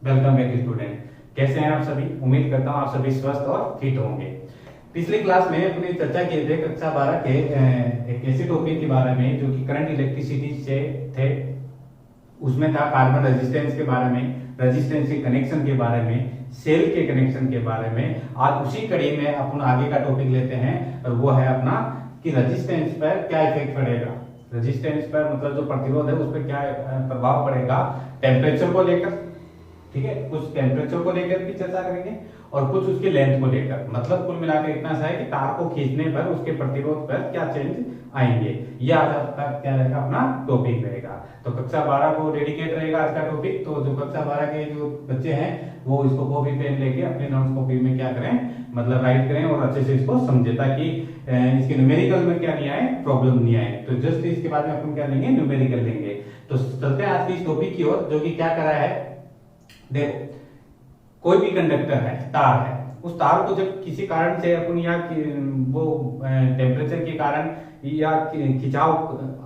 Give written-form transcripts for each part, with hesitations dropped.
Welcome back student. कैसे हैं आप सभी? उम्मीद करता हूं आप सभी स्वस्थ और फिट होंगे। पिछली क्लास में अपनी चर्चा किए थे कक्षा 12 के एक ऐसे टॉपिक के बारे में जो कि करंट इलेक्ट्रिसिटी से थे। उसमें था कार्बन रेजिस्टेंस के बारे में, रेजिस्टेंस के कनेक्शन के बारे में, सेल के कनेक्शन के बारे में। आज उसी कड़ी में अपन आगे का टॉपिक लेते हैं और वो है अपना कि रेजिस्टेंस पर क्या इफेक्ट पड़ेगा। रेजिस्टेंस पर मतलब जो प्रतिरोध है उस पर क्या प्रभाव पड़ेगा टेम्परेचर को लेकर, ठीक है। कुछ टेम्परेचर को लेकर भी चर्चा करेंगे और कुछ उसके लेंथ को लेकर। मतलब कुल मिलाकर इतना सा है कि तार को खींचने पर उसके प्रतिरोध पर क्या चेंज आएंगे। यह आज आपका क्या रहेगा, अपना टॉपिक रहेगा। तो कक्षा 12 को डेडिकेट रहेगा आज का टॉपिक। तो जो कक्षा 12 के जो बच्चे हैं वो इसको कॉपी पेन लेके अपने नोट्स कॉपी में क्या करें, मतलब राइट करें और अच्छे से इसको समझे, ताकि इसके न्यूमेरिकल में क्या नहीं आए, प्रॉब्लम नहीं आए। तो जस्ट इसके बाद में अपन क्या लेंगे, न्यूमेरिकल लेंगे। तो चलते हैं आज की इस टॉपिक की ओर, जो कि क्या करा है। देखो, कोई भी कंडक्टर है, तार है, उस तार को जब किसी कारण से अपन या वो टेम्परेचर के कारण या खिंचाव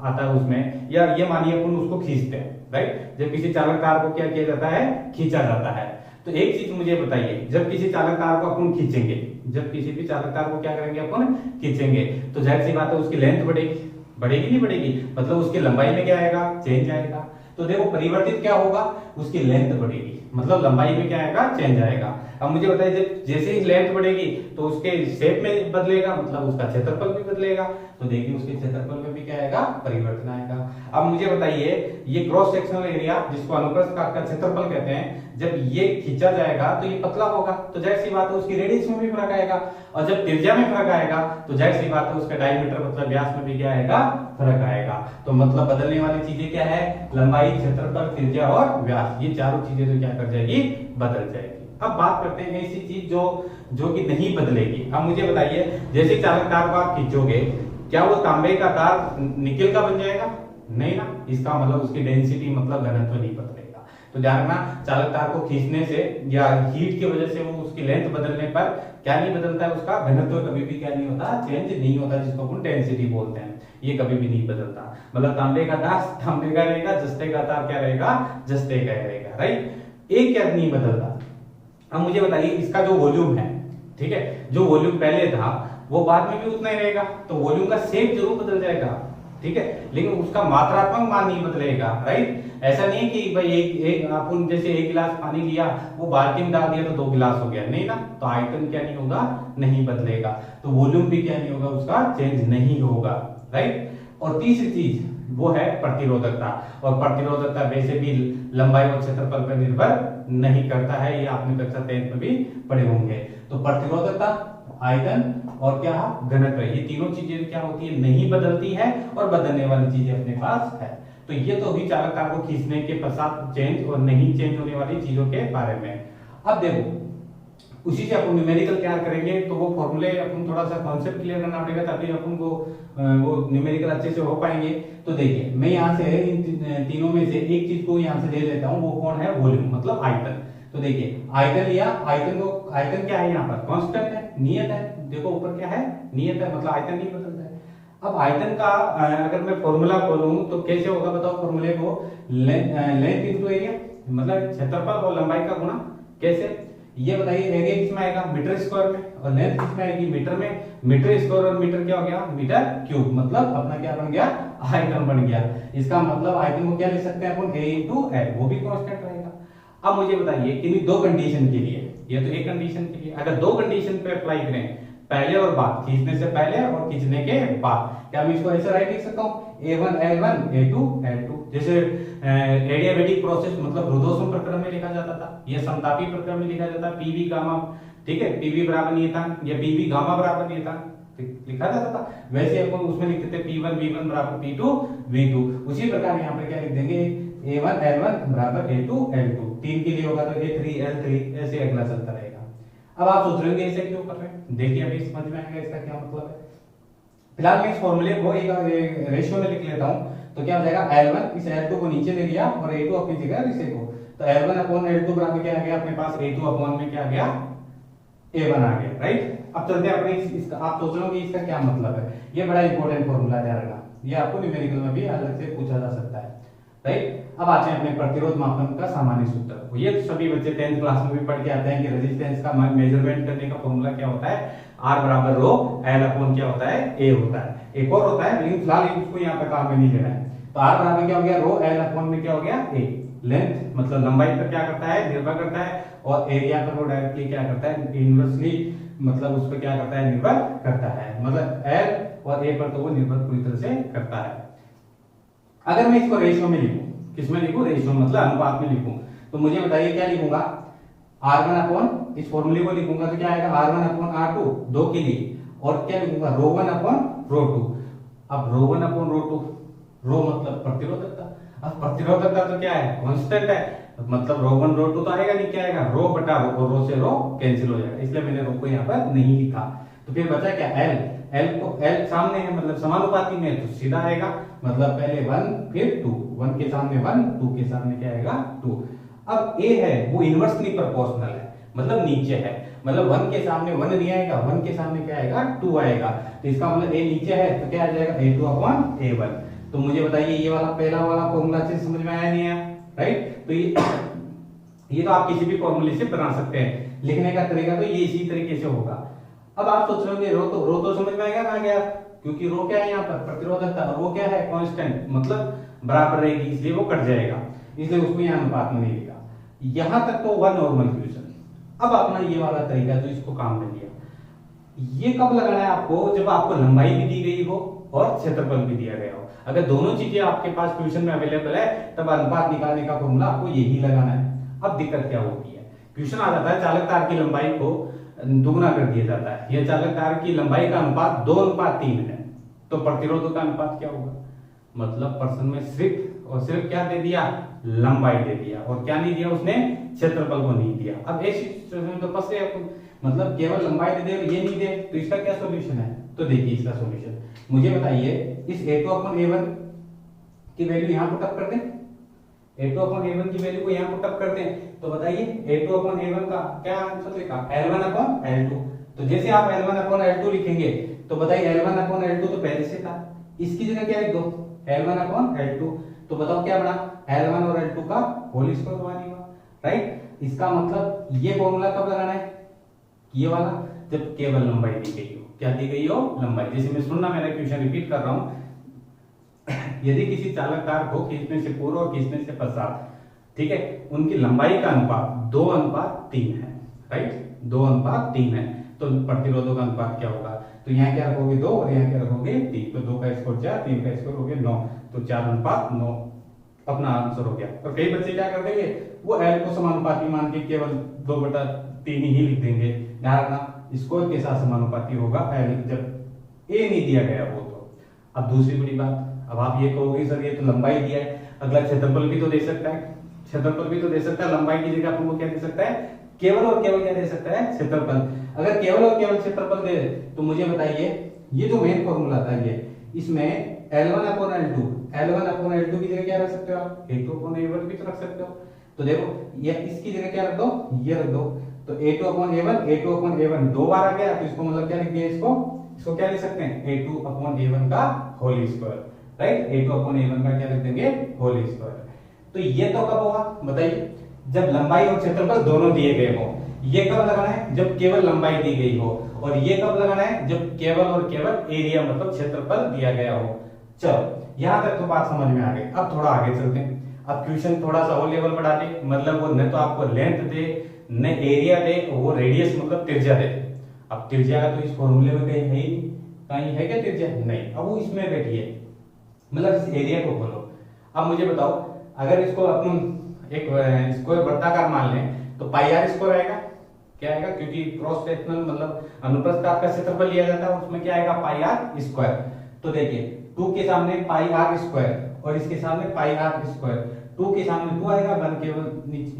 आता है उसमें, या ये मानिए अपन उसको खींचते हैं, राइट। जब किसी चालक तार को क्या किया जाता है, खींचा जाता है। तो एक चीज मुझे बताइए, जब किसी चालक तार को अपन खींचेंगे, जब किसी भी चालक तार को क्या करेंगे, अपन खींचेंगे, तो जाहिर सी बात है उसकी लेंथ बढ़ेगी, बढ़ेगी नहीं बढ़ेगी, मतलब उसकी लंबाई में क्या आएगा, चेंज आएगा। तो देखो परिवर्तित क्या होगा, उसकी लेंथ बढ़ेगी, मतलब लंबाई में क्या आएगा, चेंज आएगा। अब मुझे बताइए, जब जैसे ही लेंथ बढ़ेगी तो उसके शेप में बदलेगा, मतलब उसका क्षेत्रफल भी बदलेगा। तो देखिए उसके क्षेत्रफल में भी क्या आएगा, परिवर्तन आएगा। अब मुझे बताइए, ये क्रॉस सेक्शनल एरिया जिसको अनुप्रस्थ काट का क्षेत्रफल कहते हैं, जब ये खींचा जाएगा तो ये पतला होगा, तो जाहिर सी बात है उसकी रेडियस में भी फर्क आएगा। और जब त्रिज्या में फर्क आएगा तो जाहिर सी बात है उसका डायमीटर मतलब व्यास में भी क्या आएगा, फर्क आएगा। तो मतलब बदलने वाली चीजें क्या है, लंबाई, क्षेत्रफल, त्रिज्या और व्यास। ये चारों चीजें तो क्या कर जाएगी, बदल जाएगी। अब बात करते हैं ऐसी चीज जो कि नहीं बदलेगी। अब मुझे बताइए, जैसे चालक तार को आप खींचोगे, क्या वो तांबे का तार निकेल का बन जाएगा? नहीं ना। इसका मतलब उसकी डेंसिटी मतलब घनत्व नहीं बदलेगा। तो ध्यान रखना, चालक तार को खींचने से या हीट की वजह से वो उसकी लेंथ बदलने पर क्या नहीं बदलता है, उसका घनत्व कभी भी क्या नहीं होता, चेंज नहीं होता, जिसको अपन डेंसिटी बोलते हैं। ये कभी भी नहीं बदलता। मतलब तांबे का तार तांबे का रहेगा, जस्ते का तार क्या रहेगा, जस्ते का रहेगा, राइट। एक क्या नहीं बदलता। अब मुझे बताइए, इसका जो वॉल्यूम है, ठीक है, जो वॉल्यूम पहले था वो बाद में भी उतना ही रहेगा। तो वॉल्यूम का शेप जरूर बदल जाएगा, ठीक है, लेकिन उसका मात्रात्मक मान नहीं बदलेगा, राइट। ऐसा नहीं कि भाई एक अपन जैसे 1 गिलास पानी लिया, वो बाल्टी में डाल दिया तो 2 गिलास हो गया, नहीं ना। तो आयतन क्या नहीं होगा, नहीं बदलेगा। तो वॉल्यूम भी क्या नहीं होगा, उसका चेंज नहीं होगा, राइट। और तीसरी चीज वो है प्रतिरोधकता। और प्रतिरोधकता वैसे भी लंबाई और क्षेत्रफल पर निर्भर नहीं करता है, ये आपने कक्षा 10 में भी पढ़े होंगे। तो प्रतिरोधकता, आयतन और क्या घनत्व, ये तीनों चीजें क्या होती है, नहीं बदलती है, और बदलने वाली चीजें अपने पास है। तो ये तो भी चालक तार को खींचने के पश्चात चेंज और नहीं चेंज होने वाली चीजों के बारे में। अब देखो, उसी से अपन न्यूमेरिकल तैयार करेंगे, तो वो फॉर्मूले अपन थोड़ा सा कॉन्सेप्ट क्लियर करना पड़ेगा, तभी अपन को वो न्यूमेरिकल अच्छे से हो पाएंगे। तो देखिए, मैं यहाँ से इन तीनों में से एक चीज को यहाँ से ले लेता हूँ, वो कौन है, वॉल्यूम मतलब आयतन। तो देखिए आयतन लिया, आयतन क्या है, यहाँ पर कांस्टेंट है, नियत है। देखो ऊपर क्या है, नियत है, मतलब आयतन नहीं बदलता है। अब आयतन का अगर मैं फॉर्मूला बोलूं तो कैसे होगा, बताओ फॉर्मूले को। लेंथ इनटू एरिया, मतलब क्षेत्रफल और लंबाई का गुणा। कैसे, ये बताइए, एरिया किसमें आएगा, मीटर स्क्वायर में, और लेंथ किसमें आएगी, मीटर में। मीटर स्क्वायर और मीटर क्या हो गया, मीटर क्यूब, मतलब अपना क्या बन गया, आयतन बन गया। इसका मतलब आयतन को क्या ले सकते हैं अपन, a इंटू एल, वो भी कांस्टेंट रहेगा। अब मुझे बताइए कि दो कंडीशन के लिए, ये तो एक कंडीशन के लिए, अगर दो कंडीशन पे अप्लाई करें, पहले और बाद, खींचने से पहले और खींचने के बाद, क्या मैं इसको ऐसे राइट लिख सकता हूँ, a1 l1 a2 l2। जैसे एडियाबैटिक प्रोसेस मतलब रुदोषम प्रक्रम में लिखा जाता था, यह समतापी प्रक्रम में लिखा जाता है, पीवी गामा, ठीक है, पीवी बराबर नियतांक या पीवी गामा बराबर नियतांक लिखा जाता था। वैसे अपन उसमें लिखते थे P1 V1 बराबर P2 V2। उसी प्रकार यहाँ पर क्या लिख देंगे, A1 L1 बराबर A2 L2। 3 के लिए होगा तो A3 L3, ऐसे अगला चलता रहेगा। अब आप सोच रहे होंगे ऐसे क्यों कर रहे हैं, देखिए अभी समझ में आएगा इसका क्या मतलब है। फिलहाल मैं इस फॉर्मूले को एक रेशियो में लिख लेता हूं। तो क्या हो जाएगा, L1 इस L2 को नीचे ले लिया और A2 अपनी जगह इसे को, तो L1 अपॉन L2 बराबर क्या आ गया अपने पास, A2 अपॉन में क्या आ गया, A1 आ गया, राइट। अब चलते हैं अपने इसका, आप सोच रहे हो कि इसका क्या मतलब है। ये बड़ा इंपॉर्टेंट फॉर्मूला ध्यान रखना, ये आपको न्यूमेरिकल में भी अलग से पूछा जा सकता है। राइट। अब आते हैं अपने प्रतिरोध मापन का सामान्य सूत्र। ये सभी बच्चे 10th क्लास में भी पढ़ के आते हैं कि रेजिस्टेंस का मेजरमेंट करने का फॉर्मूला क्या होता है, R बराबर रो L अपॉन क्या होता है, A होता है। एक और होता है लेकिन फिलहाल इसको यहाँ पे काम में नहीं लेना है। तो R बराबर क्या हो गया, रो L अपॉन में क्या हो गया, A। लेंथ मतलब लंबाई पर क्या करता है, निर्भर करता है, और एरिया पर वो डायरेक्टली क्या करता है, इनवर्सली मतलब उस पर क्या करता है, निर्भर करता है। मतलब L और A पर तो वो निर्भर पूरी तरह से करता है। अगर मैं इसको रेशियो में लिखूं, किसमें लिखूं, रेशियो मतलब अनुपात में लिखूं, तो मुझे बताइए क्या लिखूंगा, R1 अपॉन, इस फॉर्मूले को लिखूंगा तो क्या आएगा, R1 अपॉन R2 दो के लिए, और क्या लिखूंगा, रो1 अपॉन रो2। अब रो1 अपॉन रो2, रो मतलब प्रतिरोधकता, अब प्रतिरोधकता तो क्या है, कांस्टेंट है, मतलब रो1 रो2 तो आएगा नहीं, क्या आएगा, रो बटा रो, और रो से रो कैंसिल हो जाएगा, इसलिए मैंने रो को यहाँ पर नहीं लिखा। तो फिर बचा क्या, L को L सामने है मतलब समानुपाती में, तो सीधा आएगा, मतलब पहले 1 फिर 2, 1 के सामने 1, 2 के सामने क्या आएगा 2। अब A है वो इनवर्सली प्रोपोर्शनल है, मतलब नीचे है, मतलब 1 के सामने 1 नहीं आएगा, 1 के सामने क्या आएगा 2 आएगा, तो इसका मतलब A नीचे है तो क्या आ जाएगा A2 अपॉन A1। तो मुझे बताइए ये वाला पहला वाला फॉर्मूला अच्छे से समझ में आया नहीं आया, राइट। तो ये तो आप किसी भी फॉर्मूले से बना सकते हैं, लिखने का तरीका तो ये इसी तरीके से होगा। अब आप सोच रहे होंगे रो तो समझ में आएगा, कहां गया, क्योंकि रो क्या है यहाँ पर, प्रतिरोधकता, और वो क्या है कांस्टेंट, मतलब बराबर रहेगी, इसलिए वो कट जाएगा, इसलिए उसको यहाँ अनुपात में नहीं लिखा। यहां तक तो वन नॉर्मल क्वेश्चन। अब अपना ये वाला तरीका जो इसको काम में लिया, ये कब लगाना है आपको, जब आपको लंबाई भी दी गई हो और क्षेत्रफल भी दिया गया हो। अगर दोनों चीजें आपके पास क्वेश्चन में अवेलेबल है, तब अनुपात निकालने का फॉर्मूला आपको यही लगाना है। अब दिक्कत क्या होती है, क्वेश्चन आ जाता है चालक तार की लंबाई को दुगना कर दिया जाता है, यह चालक तार की लंबाई का अनुपात 2:3 है, तो प्रतिरोध का अनुपात क्या होगा, मतलब पर्सन में सिर्फ और सिर्फ क्या दे दिया, लंबाई दे दिया, और क्या नहीं दिया उसने, क्षेत्रफल को नहीं दिया। अब ऐसी सिचुएशन में तो फंस गए अपन, मतलब केवल लंबाई दे दे और ये नहीं दे, तो इसका क्या सॉल्यूशन है। तो देखिए इसका सॉल्यूशन मुझे बताइए, इस A2 अपॉन A1 की वैल्यू यहां पुट अप कर दें, A2 अपॉन A1 की वैल्यू को यहां पुट अप कर दें, तो बताइए A2 अपॉन A1 का क्या आंसर लिखा, L1 अपॉन L2। तो जैसे आप L1 अपॉन L2 लिखेंगे, तो बताइए L1 अपॉन L2 तो पहले से था, इसकी जगह क्या लिख दो, L1 अपॉन L2, तो बताओ क्या बना, L1 और L2 का होल स्क्वायर हुआ, राइट। इसका मतलब ये फॉर्मूला कब लगाना है, ये वाला, जब केवल लंबाई दी गई हो, क्या दी गई हो, लंबाई। जैसे मैं सुनना, मेरा क्वेश्चन रिपीट कर रहा हूं, यदि किसी चालक तार को खींचने से पूर्व और खींचने से पश्चात, ठीक है, उनकी लंबाई का अनुपात 2:3 है, राइट, 2:3 है, तो प्रतिरोधों का अनुपात क्या होगा, तो यहाँ क्या रखोगे 2 और यहाँ क्या रखोगे 3, तो 2 का स्क्वायर 4, 3 का स्क्वायर हो गया 9, तो 4:9 अपना आंसर हो गया। और कई बच्चे क्या कर देंगे, वो L को समानुपाती मान के केवल 2/3 ही लिख देंगे। ध्यान रखना स्क्वायर के साथ समानुपाती होगा L, जब A नहीं दिया गया हो तो। अब दूसरी बड़ी बात, अब आप ये कहोगे सर ये तो लंबाई दिया है, अगला क्षेत्रफल भी तो दे सकता है, क्षेत्रफल भी तो दे सकता है, लंबाई की जगह आपको क्या दे सकता है, केवल और केवल क्या दे सकता है, क्षेत्रफल। अगर केवल और केवल क्षेत्रफल दे तो मुझे बताइए, ये जो मेन फॉर्मूला था ये, इसमें L1 upon L2, L1 upon L2 की जगह क्या रख सकते हो आप, A2 अपॉन A1 भी तो रख सकते हो। तो देखो ये इसकी जगह क्या रख दो, ये रख दो, तो A2 upon A1, A2 upon A1 दो बार आ गया, तो इसको मतलब क्या लिख दिया, इसको क्या लिख सकते हैं, A2 अपॉन A1 का whole square, right, A2 upon A1 का क्या लिख देंगे, होल स्क्वायर। तो ये तो कब होगा बताइए, जब लंबाई और क्षेत्रफल दोनों दिए गए हो। ये कब लगाना है, जब केवल लंबाई दी गई हो, और ये कब लगाना है, जब केवल और केवल एरिया मतलब क्षेत्रफल दिया गया हो। चलो यहां तक तो बात समझ में आ गई। अब थोड़ा आगे चलते हैं, अब क्वेश्चन थोड़ा सा और लेवल बढ़ा दे, मतलब वो न तो आपको लेंथ दे, न एरिया दे, वो रेडियस मतलब त्रिज्या दे। अब त्रिज्या का तो इस फॉर्मूले में कहीं है ही, कहीं है क्या त्रिज्या, नहीं। अब वो इसमें बैठिए, मतलब इस एरिया को खोलो। अब मुझे बताओ, अगर इसको अपन एक स्क्वायर वृत्ताकार मान लें, तो पाई आर स्क्वायर आएगा, क्या आएगा, क्योंकि क्रॉस सेक्शनल मतलब अनुप्रस्थ काट का क्षेत्रफल लिया जाता है, उसमें क्या आएगा, पाई आर स्क्वायर। तो देखिए 2 के सामने पाई आर स्क्वायर और इसके सामने पाई आर स्क्वायर, 2 के सामने 2 आएगा, 1 के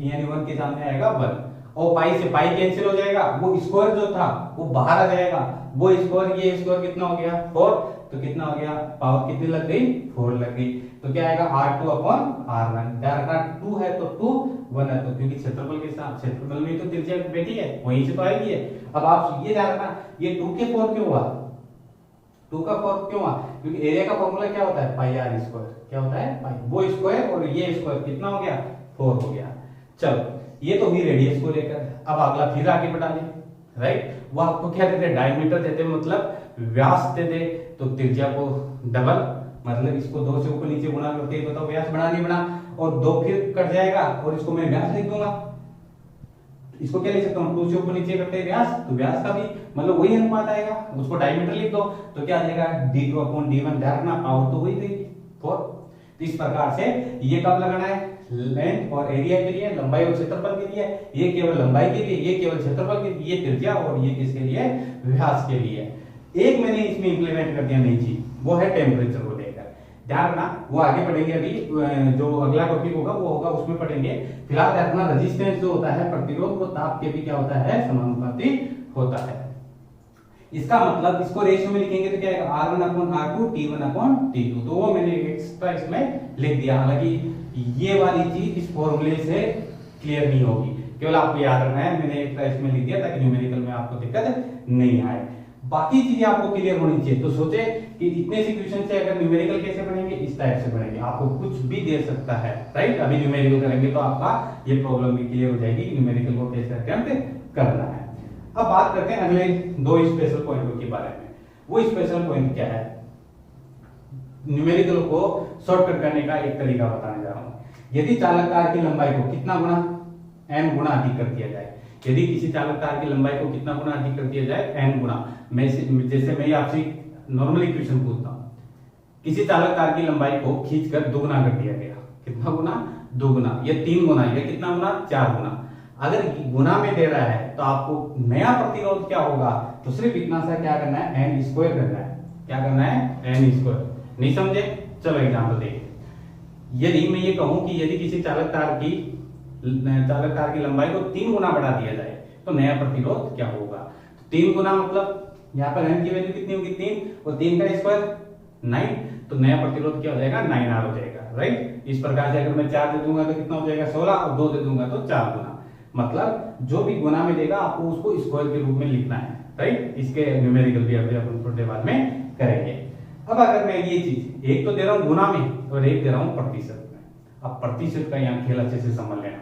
यानी 1 के सामने आएगा 1, और पाई से पाई कैंसिल हो जाएगा, वो स्क्वायर जो था वो बाहर आ जाएगा, वो स्क्वायर ये स्क्वायर कितना हो गया 4, तो कितना हो गया, पावर कितनी लग गई, 4 लग गई। तो क्या आएगा R2 अपॉन R1, ध्यान रखना 2 है तो 2, 1 है तो, क्योंकि क्षेत्रफल के साथ क्षेत्रफल में तो त्रिज्या बैठी है, वहीं से तो आएगी है। अब आप ये ध्यान रखना, ये 2 के 4 क्यों हुआ, 2 का 4 क्यों आ, क्योंकि एरिया का फॉर्मूला क्या होता है पाई आर स्क्वायर, क्या होता है पाई, वो स्क्वायर और ये स्क्वायर कितना हो गया 4 हो गया। चलो ये तो हुई रेडियस को लेकर, अब अगला फिर आगे बढ़ा ले, राइट। वो आपको क्या देते, डायमीटर देते, मतलब व्यास देते, तो त्रिज्या को डबल, मतलब इसको 2 से ऊपर नीचे गुणा करके बताओ व्यास बना नहीं बना, और 2 फिर कट जाएगा और इसको मैं व्यास लिख दूंगा। इसको क्या लिख सकता हूँ, 2 से ऊपर नीचे करते हैं व्यास, तो व्यास का भी मतलब वही अनुपात आएगा, उसको डायमीटर लिख दो तो क्या आ जाएगा d2/d1, ध्यान रखना पावर तो वही देगी 4। तो इस प्रकार से ये कब लगाना है, लेंथ और एरिया के लिए, लंबाई और क्षेत्रफल के लिए, ये केवल लंबाई के लिए, ये केवल क्षेत्रफल के लिए, ये त्रिज्या और ये किसके लिए, व्यास के लिए। एक मैंने इसमें इंप्लीमेंट कर दिया नई चीज, वो है टेम्परेचर को लेकर, ध्यान रखना, वो आगे पढ़ेंगे, अभी जो अगला टॉपिक होगा वो होगा उसमें पढ़ेंगे। फिलहाल ध्यान रखना रेजिस्टेंस जो होता है प्रतिरोध, वो ताप के भी क्या होता है समानुपाती होता है। इसका मतलब इसको रेशियो में लिखेंगे तो क्या आएगा R1/R2 T1/T2, तो वो मैंने एक्स्ट्रा इसमें लिख दिया। हालांकि ये वाली चीज इस फॉर्मूले से क्लियर नहीं होगी, केवल आपको याद रखना है, मैंने एक्स्ट्रा इसमें लिख दिया ताकि न्यूमेरिकल में आपको दिक्कत नहीं आए। बाकी चीजें आपको क्लियर होनी चाहिए। तो सोचे कि इतने से क्वेश्चन से अगर न्यूमेरिकल कैसे बनेंगे, इस टाइप से बनेंगे, आपको कुछ भी दे सकता है, राइट। अभी न्यूमेरिकल करेंगे तो आपका ये प्रॉब्लम भी क्लियर हो जाएगी कि न्यूमेरिकल को कैसे अटेम्प्ट करना है। अब बात करते हैं अगले 2 स्पेशल पॉइंटों के बारे में। वो स्पेशल पॉइंट क्या है, न्यूमेरिकल को शॉर्टकट करने का एक तरीका बताने जा रहा हूं। यदि चालक तार की लंबाई को कितना गुना n गुना अधिक कर दिया जाए, यदि किसी चालक तार की लंबाई को कितना गुना अधिक कर दिया जाए n गुना, जैसे मैं आपसे नॉर्मली क्वेश्चन पूछता हूं, किसी चालक तार की लंबाई को खींचकर 2 गुना कर दिया गया, कितना गुना 2 गुना, या 3 गुना, या कितना गुना 4 गुना। अगर गुना में दे रहा है तो आपको नया प्रतिरोध क्या होगा, तो सिर्फ इतना सा क्या करना है n स्क्वायर करना है, क्या करना है n स्क्वायर। नहीं समझे, चलो एग्जांपल देखिए। यदि मैं ये कहूं कि यदि किसी चालक तार की लंबाई को 3 गुना बढ़ा दिया जाए तो नया प्रतिरोध क्या होगा। तो 3 गुना मतलब यहाँ पर n की वैल्यू कितनी होगी 3, और 3 का स्क्वायर 9, तो नया प्रतिरोध क्या हो जाएगा 9R हो जाएगा, राइट। इस प्रकार से अगर मैं 4 दे दूंगा तो कितना हो जाएगा 16, और 2 दे दूंगा तो 4 गुना, मतलब जो भी गुना में देगा आपको उसको स्क्वायर के रूप में लिखना है, राइट। इसके न्यूमेरिकल भी अभी अपन थोड़ी देर बाद में करेंगे। अब अगर मैं ये चीज एक तो दे रहा हूं गुना में और एक दे रहा हूं प्रतिशत में, अब प्रतिशत का यहाँ खेल अच्छे से समझ लेना।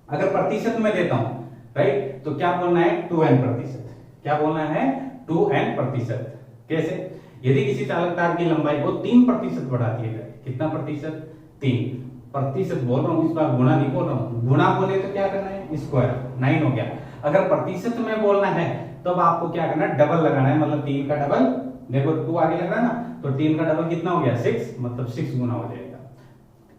अगर प्रतिशत में देता हूं, राइट, तो क्या बोलना है 2n प्रतिशत, क्या बोलना है 2n प्रतिशत। कैसे, यदि किसी चालक तार की लंबाई को 3 प्रतिशत बढ़ा दिया जाए, कितना प्रतिशत 3 प्रतिशत बोल रहा हूं, इस बार गुणा नहीं बोल रहा हूं, गुणा बोले तो क्या करना है स्क्वायर, 9 हो गया। अगर प्रतिशत में बोलना है तब तो आपको क्या करना है डबल लगाना है, मतलब 3 का डबल, देखो 2 आगे लग रहा है ना, तो 3 का डबल कितना हो गया 6, मतलब 6 गुना हो जाएगा।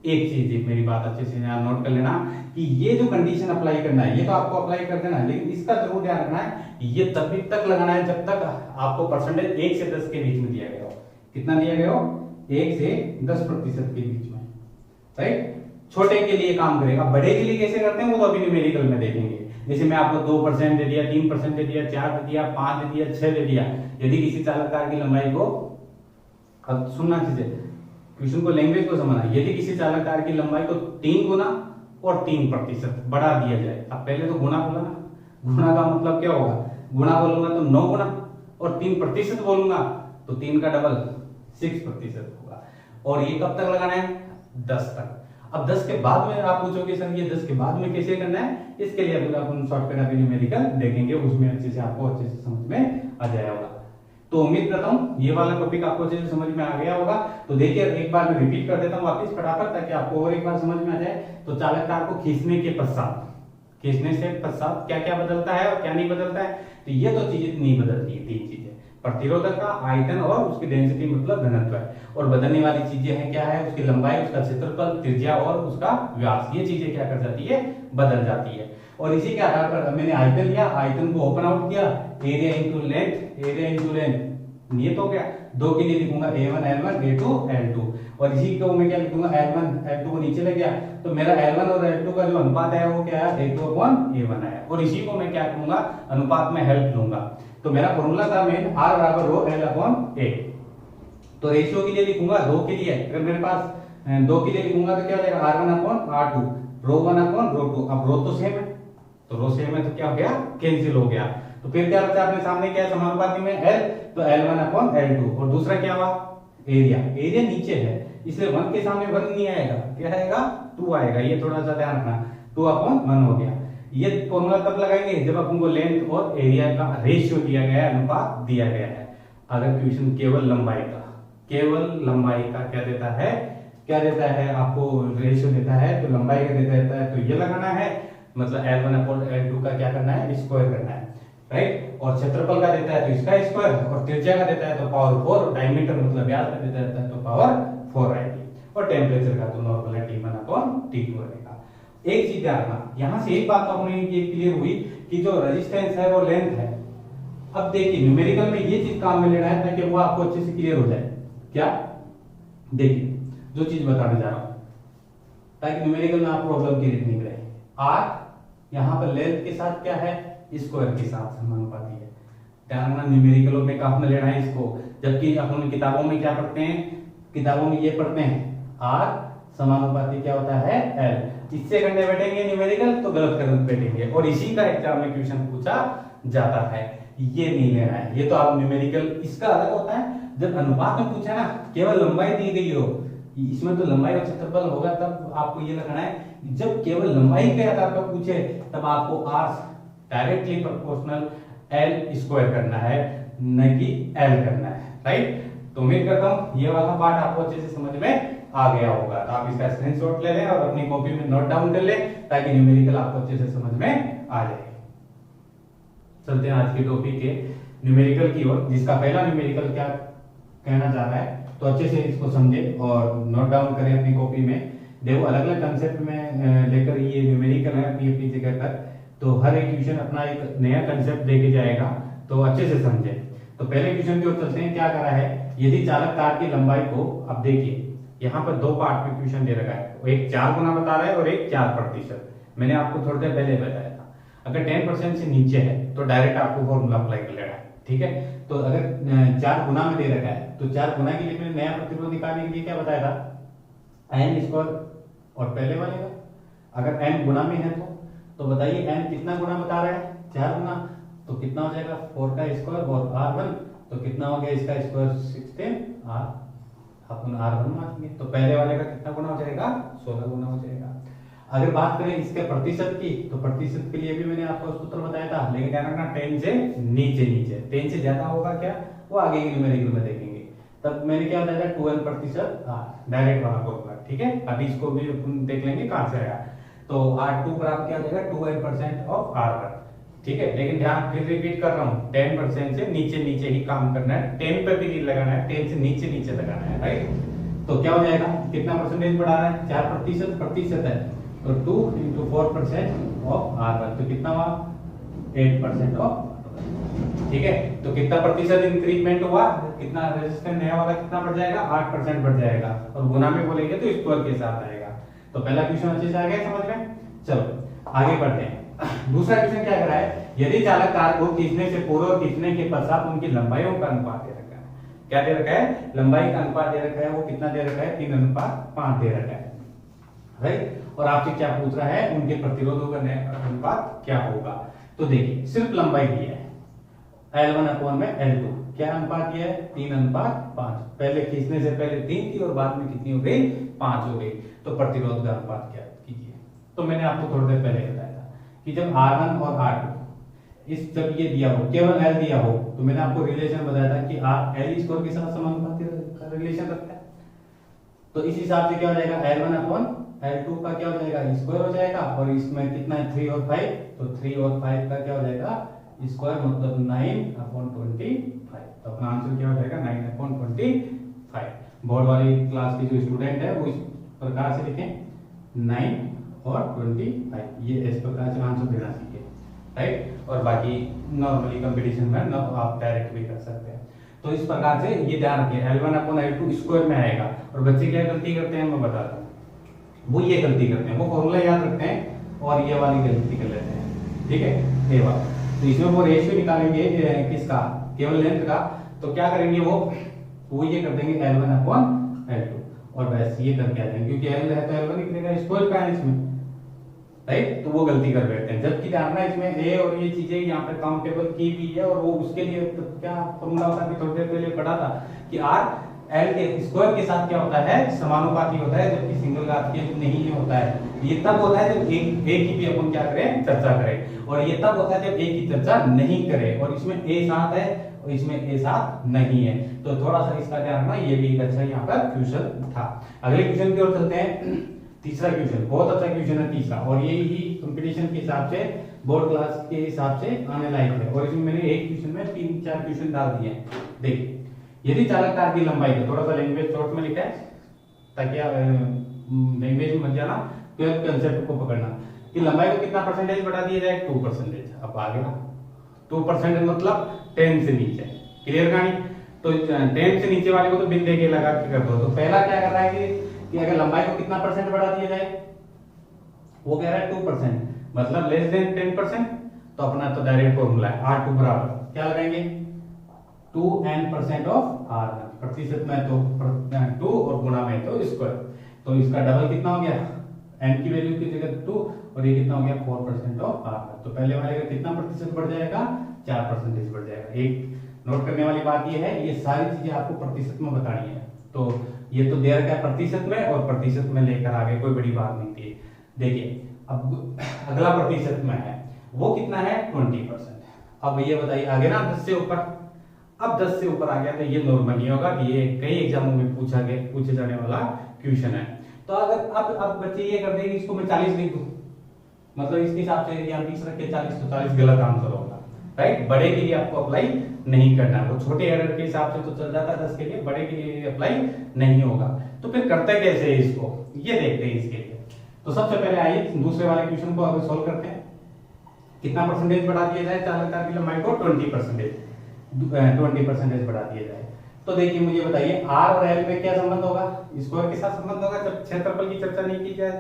एक चीज मेरी बात अच्छे से यहाँ नोट कर लेना कि ये जो कंडीशन अप्लाई करना है ये तो आपको अप्लाई कर देना है, लेकिन इसका जरूर ध्यान रखना है ये तभी तक लगाना है जब तक आपको परसेंटेज 1 से 10 के बीच में दिया गया हो। कितना दिया गया हो 1 से 10% के बीच में, राइट। छोटे के लिए काम करेगा, बड़े के लिए कैसे करते हैं वो तो अभी न्यूमेरिकल में देखेंगे। जैसे मैं आपको 2% दे दिया, 3% दे दिया, 4 दे दिया, 5 दे दिया, 6 दे दिया। यदि किसी चालक तार की लंबाई को, अब सुनना चीजें, क्वेश्चन को लैंग्वेज को समझना, यदि किसी चालक तार की लंबाई को 3 गुना और 3% बढ़ा दिया जाए, अब पहले तो गुना बोला ना, गुना का मतलब क्या होगा, गुना बोलूंगा तो 9 गुना, और 3% बोलूंगा तो 3 का डबल 6% होगा। और ये कब तक लगाना है 10 तक। अब 10 के बाद में आप पूछोगे सर ये 10 के बाद में कैसे करना है, इसके लिए अभी अपन शॉर्टकट अभी न्यूमेरिकल देखेंगे, उसमें अच्छे से आपको अच्छे से समझ में आ जाएगा होगा। तो उम्मीद करता हूं ये वाला टॉपिक आपको अच्छे से समझ में आ गया होगा। तो देखिए एक बार मैं रिपीट कर देता हूं वापस फटाफट, ताकि आपको और एक बार समझ में आ जाए। तो चालक तार को खींचने के पश्चात, खींचने से पश्चात क्या क्या बदलता है और क्या नहीं बदलता है, तो ये तो चीजें नहीं बदलती है, 3 चीजें, प्रतिरोधक का आयतन और उसकी डेंसिटी मतलब घनत्व है, और बदलने वाली चीजें हैं क्या है उसकी लंबाई, उसका क्षेत्रफल, त्रिज्या और उसका व्यास। ये चीजें क्या कर जाती है बदल जाती है। और इसी के आधार पर मैंने आयतन लिया, आयतन को ओपन आउट किया, area into length, area into length नियत हो गया। 2 के लिए लिखूंगा A1 L1 A2 L2, और इसी को मैं क्या लिखूंगा L1 L2 को नीचे ले गया तो मेरा L1 और L2 का जो अनुपात है वो क्या है A2/A1 है, और इसी को मैं क्या करूंगा अनुपात में हेल्प लूंगा। तो मेरा फॉर्मूला था मेन R बराबर रो L/A। तो रेशियो के लिए लिखूंगा, रो के लिए अगर मेरे पास 2 के लिए लिखूंगा तो क्या हो जाएगा R1/R2, रो 1/रो 2। अब रो तो सेम है, तो रो सेम है तो क्या हो गया कैंसिल हो गया। तो फिर क्या बचा अपने सामने, क्या है समानुपाती में L, तो L1 अपॉन L2, और दूसरा क्या हुआ एरिया, एरिया नीचे है इसलिए 1 के सामने 1 नहीं आएगा, क्या आएगा 2 आएगा, ये थोड़ा सा ध्यान रखना, 2 अपॉन 1 हो गया। ये फॉर्मूला तब लगाएंगे जब अपन को लेंथ और एरिया का रेशियो दिया गया है, अनुपात दिया गया है। अगर क्वेश्चन केवल लंबाई का, केवल लंबाई का क्या देता है, क्या देता है आपको रेशियो देता है, तो लंबाई का देता है, तो ये लगाना है, मतलब L1 अपॉन L2 का क्या करना है, स्क्वायर करना है, राइट। और क्षेत्रफल का देता है तो इसका स्क्वायर, और त्रिज्या का देता है तो पावर 4, और डायमीटर मतलब व्यास का देता है तो पावर 4 आएगी, और टेम्परेचर का तो नॉर्मल है T1 अपॉन T2 रहेगा। एक चीज ध्यान रखना, यहां से एक बात तो अपने ये क्लियर हुई कि जो रेजिस्टेंस है वो लेंथ है। अब देखिए न्यूमेरिकल में ये चीज काम में लेना है ताकि वो आपको अच्छे से क्लियर हो जाए। क्या, देखिए जो चीज बताने जा रहा हूं ताकि न्यूमेरिकल में आप प्रॉब्लम क्रिएट नहीं करें। आर यहाँ पर लेंथ के साथ क्या है, स्क्वायर के साथ समानुपाती है। ध्यान रखना न्यूमेरिकलों में काम में लेना है इसको, जबकि अपन किताबों में क्या पढ़ते हैं, किताबों में ये पढ़ते हैं आर समानुपाती क्या होता है एल। इससे करने बैठेंगे न्यूमेरिकल तो गलत करने बैठेंगे, और इसी का एग्जाम में क्वेश्चन पूछा जाता है। ये नहीं लेना है, ये तो आप न्यूमेरिकल इसका अलग होता है जब अनुपात में पूछा ना, केवल लंबाई दी गई हो, इसमें तो लंबाई और क्षेत्रफल होगा, तब आपको ये लगाना है। जब केवल लंबाई के आधार पर पूछे तब आपको R directly proportional L square करना है, न कि एल करना है, राइट। तो उम्मीद करता हूं ये वाला पार्ट आपको अच्छे से समझ में आ गया होगा। तो आप इसका स्क्रीनशॉट ले लें और अपनी कॉपी में नोट डाउन कर लें ताकि न्यूमेरिकल आपको अच्छे से समझ में आ जाए। चलते हैं आज के टॉपिक के न्यूमेरिकल की ओर, जिसका पहला न्यूमेरिकल क्या कहना चाह रहा है, तो अच्छे से इसको समझे और नोट डाउन करें अपनी कॉपी में। देखो अलग अलग कंसेप्ट में लेकर ये न्यूमेरिकल है अपनी जगह पर, तो हर एक क्वेश्चन अपना एक नया कंसेप्ट लेके जाएगा, तो अच्छे से समझे। तो पहले क्वेश्चन की ओर चलते हैं। क्या करा है, यदि चालक तार की लंबाई को, अब देखिए यहाँ पर दो पार्ट में क्वेश्चन दे रखा है, एक 4 गुना बता रहा है और एक 4%। मैंने आपको थोड़ी देर पहले बताया था अगर 10% से नीचे है तो डायरेक्ट आपको फॉर्मूला अप्लाई कर लेना है, ठीक है। तो अगर 4 गुना में दे रखा है तो 4 गुना के लिए मैंने नया प्रतिरोध निकालने के लिए क्या बताया था, n स्क्वायर, और पहले वाले का अगर n गुना में है तो बताइए n कितना गुना बता रहा है, 4 गुना, तो कितना हो जाएगा 4 का स्क्वायर, और r1 तो कितना हो गया इसका स्क्वायर 16r, अपन r1 मानेंगे, तो पहले वाले का कितना गुना हो जाएगा 16 गुना हो जाएगा। अगर बात करें इसके प्रतिशत की, तो प्रतिशत के लिए भी मैंने आपको सूत्र बताया था, लेकिन ध्यान रखना 10 से नीचे, 10 से ज्यादा होगा क्या वो आगे के न्यूमेरिकल में देखेंगे। तब मैंने क्या बताया था 2n% डायरेक्ट वाला फॉर्मूला, ठीक है। अभी इसको भी अपन देख लेंगे कहां से आया, तो r2 बराबर क्या हो जाएगा 2n% ऑफ r1, ठीक है। लेकिन ध्यान फिर रिपीट कर रहा हूँ 10% से नीचे ही काम करना है, 10 पे भी नहीं लगाना है, 10 से नीचे लगाना है, राइट। तो क्या हो जाएगा, कितना परसेंटेज बढ़ा रहा है 4% है, तो 2 into 4% ऑफ r1 तो कितना हुआ 8% ऑफ, ठीक है। तो कितना प्रतिशत इंक्रीमेंट हुआ, कितना रेजिस्टेंस नया वाला कितना बढ़ जाएगा 8% बढ़ जाएगा, और गुना में बोलेंगे तो स्क्वायर के साथ आएगा। तो पहला क्वेश्चन अच्छे से आ गया समझ में। चलो आगे बढ़ते हैं। दूसरा क्वेश्चन क्या कर रहा है, यदि चालक तार को खींचने से पूर्व और खींचने के पश्चात उनकी लंबाइयों का अनुपात दे रखा है। क्या दे रखा है, लंबाई का अनुपात दे रखा है, वो कितना दे रखा है 3:5 दे रखा है, राइट। और आपसे क्या पूछ रहा है, उनके प्रतिरोधों का अनुपात क्या होगा। तो देखिए सिर्फ लंबाई दी है, L1 अपॉन में L2, क्या अनुपात दिया है 3:5, पहले खींचने से पहले 3 थी और बाद में कितनी हो गई 5 हो गई, तो प्रतिरोध का अनुपात क्या कीजिए। तो मैंने आपको थोड़ी देर पहले बताया था कि जब R1 और R2 इस जब ये दिया हो, केवल L दिया हो, तो मैंने आपको रिलेशन बताया था कि L स्क्वायर के साथ समानुपाती का रिलेशन रखता है। तो इस हिसाब से क्या हो जाएगा L1 अपॉन L2 का क्या हो जाएगा स्क्वायर हो जाएगा, और इसमें कितना है 3 और 5, तो 3 और 5 का क्या हो जाएगा स्क्वायर, मतलब 9/25। तो अपना आंसर क्या हो जाएगा 9/25। बोर्ड वाली क्लास के जो स्टूडेंट है वो इस प्रकार से लिखें 9 और 25, ये इस प्रकार से आंसर देना सीखे, राइट। और बाकी नॉर्मली कंपटीशन में ना आप डायरेक्ट भी कर सकते हैं। तो इस प्रकार से ये ध्यान रखिए L1 अपॉन L2 स्क्वायर में आएगा। और बच्चे क्या गलती करते हैं मैं बताता हूँ, वो ये गलती करते हैं, वो फॉर्मूला याद रखते हैं और ये वाली गलती कर लेते हैं, ठीक है ये वाला। तो इसमें वो रेशियो निकालेंगे किसका, केवल लेंथ का, तो क्या करेंगे वो ये कर देंगे L1 अपॉन L2, और बस ये करके आ जाएंगे, क्योंकि L है तो L1 निकलेगा, स्क्वायर का है इसमें, राइट, तो वो गलती कर बैठते हैं। जबकि ध्यान रखना इसमें ए और ये चीजें यहाँ पे काउंटेबल की भी है, और वो उसके लिए तो क्या फॉर्मूला होता है, थोड़ी देर पहले पढ़ा था कि आर एल के स्क्वायर के साथ क्या होता है, समानुपाती होता है, जबकि सिंगल घात के नहीं होता है। ये तब होता है जब एक की भी अपन क्या करें, चर्चा करें, और ये तब होता है जब एक की चर्चा नहीं करें, और इसमें ए साथ है और इसमें ए साथ नहीं है। तो थोड़ा सा इसका ध्यान रखना, ये भी एक अच्छा यहाँ पर क्वेश्चन था। अगले क्वेश्चन की ओर चलते हैं। तीसरा क्वेश्चन बहुत अच्छा क्वेश्चन है तीसरा, और ये ही कंपटीशन के हिसाब से, बोर्ड क्लास के हिसाब से आने लायक है, और इसमें मैंने एक क्वेश्चन में 3-4 क्वेश्चन डाल दिए हैं। देखिए, यदि चालक तार की लंबाई को, थोड़ा सा लैंग्वेज शॉर्ट में लिखा है ताकि लैंग्वेज में मत जाना, कंसेप्ट को पकड़ना कि लंबाई को कितना परसेंटेज बढ़ा दिया जाए, 2%। अब आगे ना 2% मतलब 10 से नीचे, क्लियर कहानी। तो 10 से नीचे वाले को तो बिंदे के लगा के कर दो। तो पहला क्या कर रहा है कि अगर लंबाई को कितना परसेंट बढ़ा दिया जाए, वो कह रहा है 2%, मतलब लेस देन 10%। तो अपना तो डायरेक्ट फॉर्मूला है R2 बराबर क्या लगाएंगे, 2n% ऑफ R, प्रतिशत में तो 2 और गुणा में तो स्क्वायर। तो इसका डबल कितना हो गया, n की वैल्यू की जगह 2, और ये कितना हो गया 4% ऑफ R। तो पहले वाले का कितना प्रतिशत बढ़ जाएगा, 4% बढ़ जाएगा। एक नोट करने वाली बात ये है, ये सारी चीजें आपको प्रतिशत में बतानी है। तो ये तो दे रखा है प्रतिशत में, और प्रतिशत में लेकर आगे कोई बड़ी बात नहीं थी। देखिए अब अगला प्रतिशत में है, वो कितना है 20%। अब ये बताइए आगे ना 10 से ऊपर, अब 10 से ऊपर आ गया तो ये नॉर्मल ही होगा कि ये कई एग्जामों में पूछे जाने वाला क्वेश्चन है। तो अगर अब बच्चे ये कर देंगे इसको मैं 40 लिख दूं, मतलब इसके हिसाब से यहाँ 20 रख के 40, तो 40 गलत आंसर होगा, राइट। बड़े के लिए आपको अप्लाई नहीं करना, वो छोटे एरर के हिसाब से तो चल जाता है 10 के लिए, बड़े के लिए अप्लाई नहीं होगा। तो फिर करते कैसे है इसको, ये देखते हैं इसके लिए। तो सबसे पहले आइए दूसरे वाले क्वेश्चन को अगर सॉल्व करते हैं। कितना परसेंटेज बढ़ा दिया जाए चालक तार की लंबाई को, 20% बढ़ा दिया जाए। तो देखिए मुझे बताइए R और L में क्या संबंध होगा, स्क्वायर के साथ संबंध होगा जब क्षेत्रफल की चर्चा नहीं की जाए।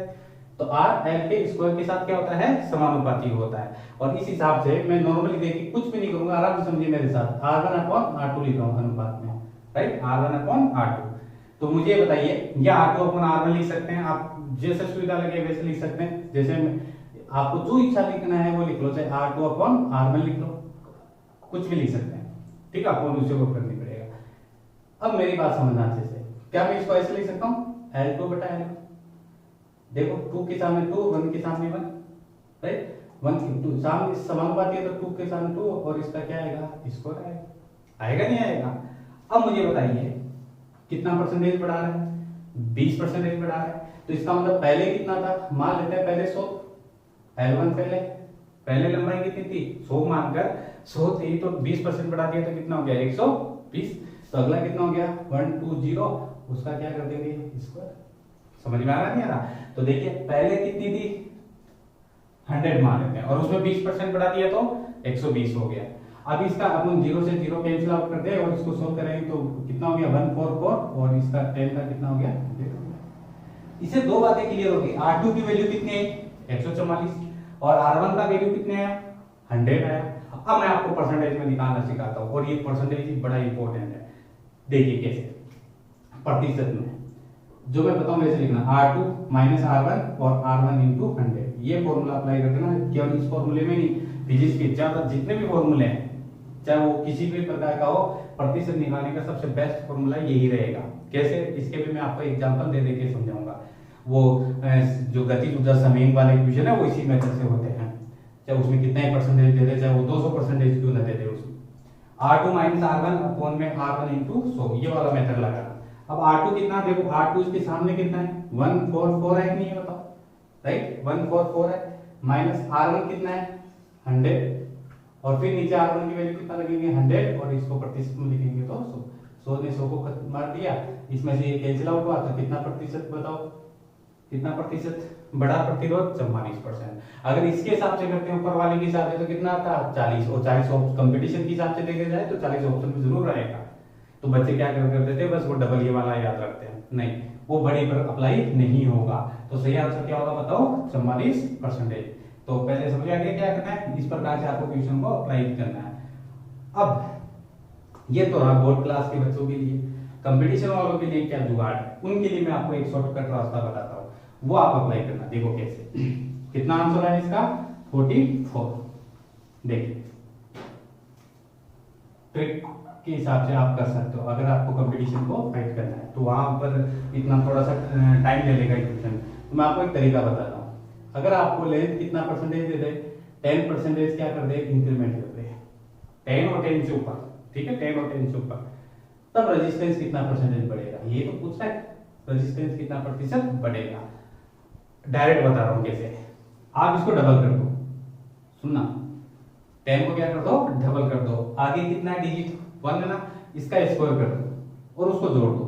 तो R L के स्क्वायर के साथ क्या होता है, समानुपाती होता है। और इस हिसाब से मैं नॉर्मली देखिए कुछ भी नहीं करूंगा, आराम से समझिए मेरे साथ, R1/R2 लिख रहा हूं अनुपात में, राइट, R1/R2। तो मुझे बताइए या R2/R1 लिख सकते हैं, आप जैसे सुविधा लगे वैसे लिख सकते हैं, जैसे आपको जो इच्छा लिखना है वो लिख लो, चाहे R2/R1 लिख लो, कुछ भी लिख सकते हैं, ठीक है, आपको दूसरे को करनी पड़ेगा। अब मेरी बात समझना अच्छे से, क्या मैं इसको ऐसे लिख सकता हूँ L2/L, देखो 2 के सामने 2, 1 के सामने 1, राइट, 1 2 सामने समानुपाती है तो 2 के सामने 2, और इसका क्या आएगा, स्क्वायर आएगा नहीं आएगा। अब मुझे बताइए कितना परसेंटेज बढ़ा रहा है, 20% बढ़ा रहा है। तो इसका मतलब पहले कितना था, मान लेते हैं पहले 100, L1 पहले लंबाई कितनी थी 100 मानकर, 100 थी तो 20% बढ़ा दिया तो कितना हो गया 120। तो अगला कितना हो गया 120, उसका क्या कर देंगे स्क्वायर। समझ में आ रहा नहीं आ रहा। तो देखिए पहले कितनी थी 100 मान लेते हैं, और उसमें 20% बढ़ा दिया तो 120 हो गया। अब इसका अपन 0 से 0 कैंसिल आउट कर दे और इसको सोल्व करेंगे तो कितना हो गया 144, और इसका 10 का कितना हो गया 100 हो गया। इससे दो बातें क्लियर होगी, R2 की वैल्यू कितनी है 144, और R1 का वैल्यू कितने आया 100 आया। अब मैं आपको परसेंटेज में निकालना सिखाता हूं, और ये परसेंटेज बड़ा इंपॉर्टेंट है। देखिए कैसे, प्रतिशत में जो मैं बताऊं वैसे लिखना, R2 माइनस R1 और R1 इंटू 100, ये फॉर्मूला अप्लाई कर देना। केवल इस फॉर्मूले में नहीं, फिजिक्स के ज्यादा जितने भी फॉर्मूले हैं, चाहे वो किसी भी प्रकार का हो, प्रतिशत निकालने का सबसे बेस्ट फॉर्मूला यही रहेगा। कैसे, इसके भी मैं आपको एग्जांपल दे देके समझाऊंगा। वो जो गतिज ऊर्जा समीकरण वाले क्वेश्चन है वो इसी मेथड से होते हैं, चाहे उसमें कितना ही परसेंटेज दे दे, चाहे वो 200% क्यों ना दे दे उसमें। R2 माइनस R1 अपॉन में R1 इंटू 100, ये वाला मेथड लगाना। अब R2 कितना, देखो R2 इसके सामने कितना है 144 है कि नहीं है बताओ, राइट 144 है, माइनस R1 कितना है 100, और फिर नीचे R1 की वैल्यू कितना लगेंगे 100, और इसको प्रतिशत में लिखेंगे तो 100 ने 100 को मार दिया, इसमें से ये कैंसिल आउट हुआ तो कितना प्रतिशत बताओ, कितना प्रतिशत बढ़ा प्रतिरोध 44%। अगर इसके हिसाब से करते हैं ऊपर वाले के हिसाब से तो कितना आता 40, और 40 कंपटीशन के हिसाब से देखा जाए तो 40 ऑप्शन में जरूर रहेगा। तो बच्चे क्या करते थे, बस वो डबल ये वाला याद रखते हैं, नहीं वो बड़ी पर अप्लाई नहीं होगा। तो सही आंसर क्या होगा बताओ 44%। तो पहले समझ आ गया क्या करना है, इस प्रकार से आपको क्वेश्चन को अप्लाई करना है। अब ये तो रहा बोर्ड क्लास के बच्चों के लिए, कंपटीशन वालों के लिए क्या जुगाड़ है, उनके लिए मैं आपको एक शॉर्टकट रास्ता बताता हूँ, वो आप अप्लाई करना। देखो कैसे, कितना आंसर है इसका 44। देखिए ट्रिक के हिसाब से आप कर सकते हो, अगर आपको कंपटीशन को फाइट करना है तो वहां पर इतना थोड़ा सा टाइम ले लेगा इक्वेशन। तो मैं आपको एक तरीका बताता हूँ, अगर आपको लेंथ कितना परसेंटेज दे दे, 10% क्या कर दे, इंक्रीमेंट कर दे 10 और 10 से ऊपर, ठीक है 10 और 10 से ऊपर, तब रेजिस्टेंस कितना परसेंटेज बढ़ेगा, ये तो पूछ रहा है रेजिस्टेंस कितना प्रतिशत बढ़ेगा। डायरेक्ट बता रहा हूं कैसे, आप इसको डबल कर दो, सुनना 10 को क्या कर दो डबल कर दो, आगे कितना है डिजिट 1 है ना, इसका स्क्वायर कर दो और उसको जोड़ दो,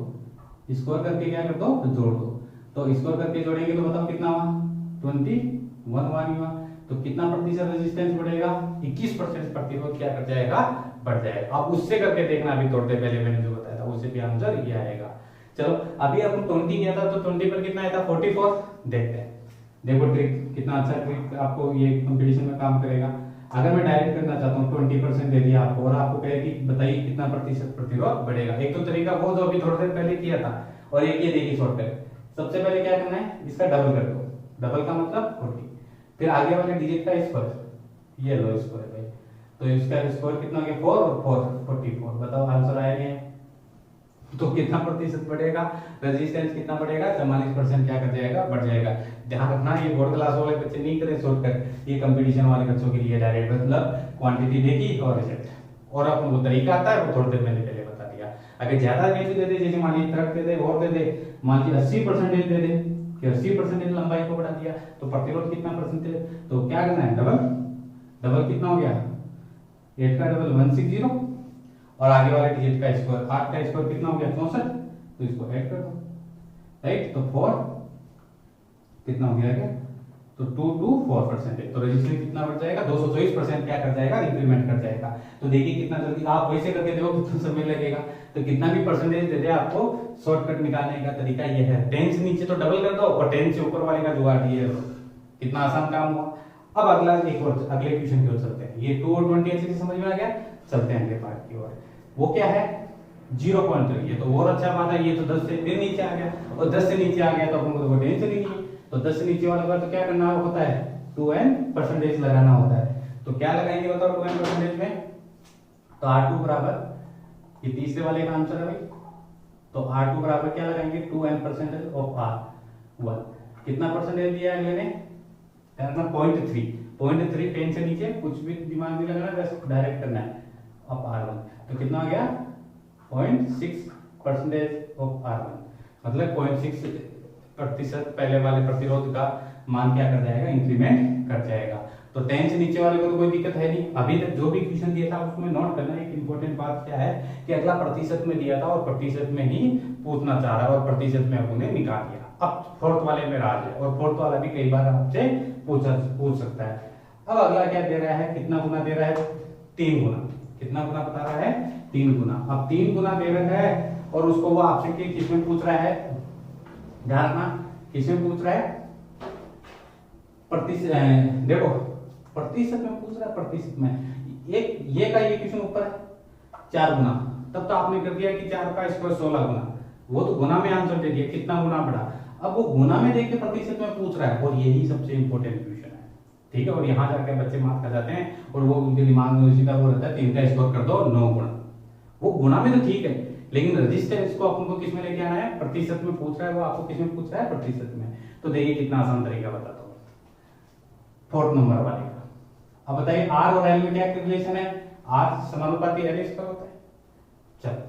स्क्वायर करके क्या कर दो जोड़ दो, तो स्क्वायर करके जोड़ेंगे तो बताओ कितना हुआ 21 हुआ, तो कितना प्रतिशत रेजिस्टेंस बढ़ेगा 21% प्रतिरोध क्या कर जाएगा बढ़ जाएगा। अब उससे करके देखना, अभी थोड़ी देर पहले मैंने जो बताया था उससे भी आंसर ये आएगा। चलो अभी अपन 20 किया था तो 20 पर कितना आया था 44, देखते हैं। देखो ट्रिक कितना अच्छा ट्रिक आपको ये कंपटीशन में काम करेगा। अगर मैं डायरेक्ट करना चाहता हूँ 20% दे दिया आपको और आपको कहे कि बताइए कितना प्रतिशत प्रतिरोध बढ़ेगा, एक तो तरीका वो जो अभी थोड़ी देर पहले किया था और एक ये देखिए शॉर्टकट। सबसे पहले क्या करना है, इसका डबल कर दो, डबल का मतलब 40, फिर आगे वाले डिजिट का स्क्वायर, ये लो स्क्वायर भाई, तो इसका स्क्वायर कितना हो गया 4 और 4 44, बताओ आंसर आएगा। तो कितना प्रतिशत बढ़ेगा रेजिस्टेंस कितना बढ़ेगा 44% क्या कर जाएगा बढ़ जाएगा। ध्यान रखना ये बोर्ड क्लास वाले बच्चे नहीं करें शॉर्टकट, ये कंपटीशन वाले बच्चों के लिए डायरेक्ट मतलब क्वांटिटी देखी और रिजल्ट, और अपन को तरीका आता है वो थोड़ी देर मैंने पहले बता दिया। अगर ज्यादा वैल्यू दे दे, जैसे मान लीजिए 30 दे दे और दे दे, मान लीजिए 80% दे दे कि 80% लंबाई को बढ़ा दिया तो प्रतिरोध कितना परसेंटेज, तो क्या करना है डबल, डबल कितना हो गया 8 का डबल 160 और आगे वाले डिजिट का स्क्वायर, 8 का स्क्वायर कितना हो गया 64, तो इसको ऐड कर दो राइट, तो 4 कितना हो गया तो 224%, तो रेजिस्टेंस कितना बढ़ जाएगा 224% क्या कर जाएगा इंक्रीमेंट कर जाएगा। तो देखिए कितना जल्दी आप वैसे करके देखो कितना समय लगेगा, तो कितना भी परसेंटेज दे दे आपको शॉर्टकट निकालने का तरीका ये है, 10 से नीचे तो डबल कर दो और 10 से ऊपर वाले का जुगाड़ ये, कितना आसान काम हुआ। अब अगला एक और अगले क्वेश्चन की ओर चलते हैं, ये 2 और 20 अच्छे से समझ में आ गया, चलते हैं अगले पार्ट की ओर। वो क्या है 0.3, ये तो और अच्छा बात है, ये तो 10 से फिर नीचे आ गया और 10 से नीचे आ गया तो अपन को तो टेंशन ही नहीं है, तो 10 से नीचे वाला का तो क्या करना होता है 2n% लगाना होता है। तो क्या लगाएंगे बताओ 2n% में, तो R2 बराबर ये तीसरे वाले का आंसर है भाई, तो R2 बराबर क्या लगाएंगे 2n% ऑफ R1, कितना परसेंटेज दिया है अगले ने 0.3, 10 से नीचे कुछ भी दिमाग में लगाना बस डायरेक्ट करना है ऑफ R1, तो कितना आ गया 0.6% ऑफ R1, मतलब 0.6% पहले वाले प्रतिरोध का मान क्या कर जाएगा इंक्रीमेंट कर जाएगा। तो 10 से नीचे वाले को तो कोई दिक्कत है नहीं, अभी तक जो भी क्वेश्चन दिया था उसमें नोट करना एक इंपॉर्टेंट बात क्या है कि अगला प्रतिशत में दिया था और प्रतिशत में ही पूछना चाह रहा है और प्रतिशत में अपने निकाल दिया। अब फोर्थ वाले में राज है और फोर्थ वाला भी कई बार आपसे पूछ सकता है। अब अगला क्या दे रहा है, कितना गुना दे रहा है 3 गुना, कितना गुना बता रहा है 3 गुना। अब 3 गुना दे रखा है और उसको वो आपसे किसमें पूछ रहा है, ध्यान रखना किसमें पूछ रहा है प्रतिशत, देखो प्रतिशत में पूछ रहा है, प्रतिशत में एक ये का ये क्वेश्चन ऊपर है 4 गुना, तब तो आपने कर दिया कि 4 का स्क्वायर 16 गुना, वो तो गुना में आंसर दे दिया कितना गुना बढ़ा। अब वो गुना में देख के प्रतिशत में पूछ रहा है और यही सबसे इंपॉर्टेंट क्वेश्चन है, ठीक है। और यहाँ जाकर बच्चे मार्क कर जाते हैं और वो उनके दिमाग में उसी का वो रहता है 3 का स्क्वायर कर दो 9 गुना, वो गुना में तो ठीक है लेकिन रेजिस्टेंस को अपन को किस में लेके आना है प्रतिशत में पूछ रहा है, वो आपको किस में पूछ रहा है प्रतिशत में। तो देखिए कितना आसान तरीका बताता हूँ फोर्थ नंबर वाले का। अब बताइए R और L में क्या रिलेशन है, R समानुपाती L स्क्वायर होता है। चलो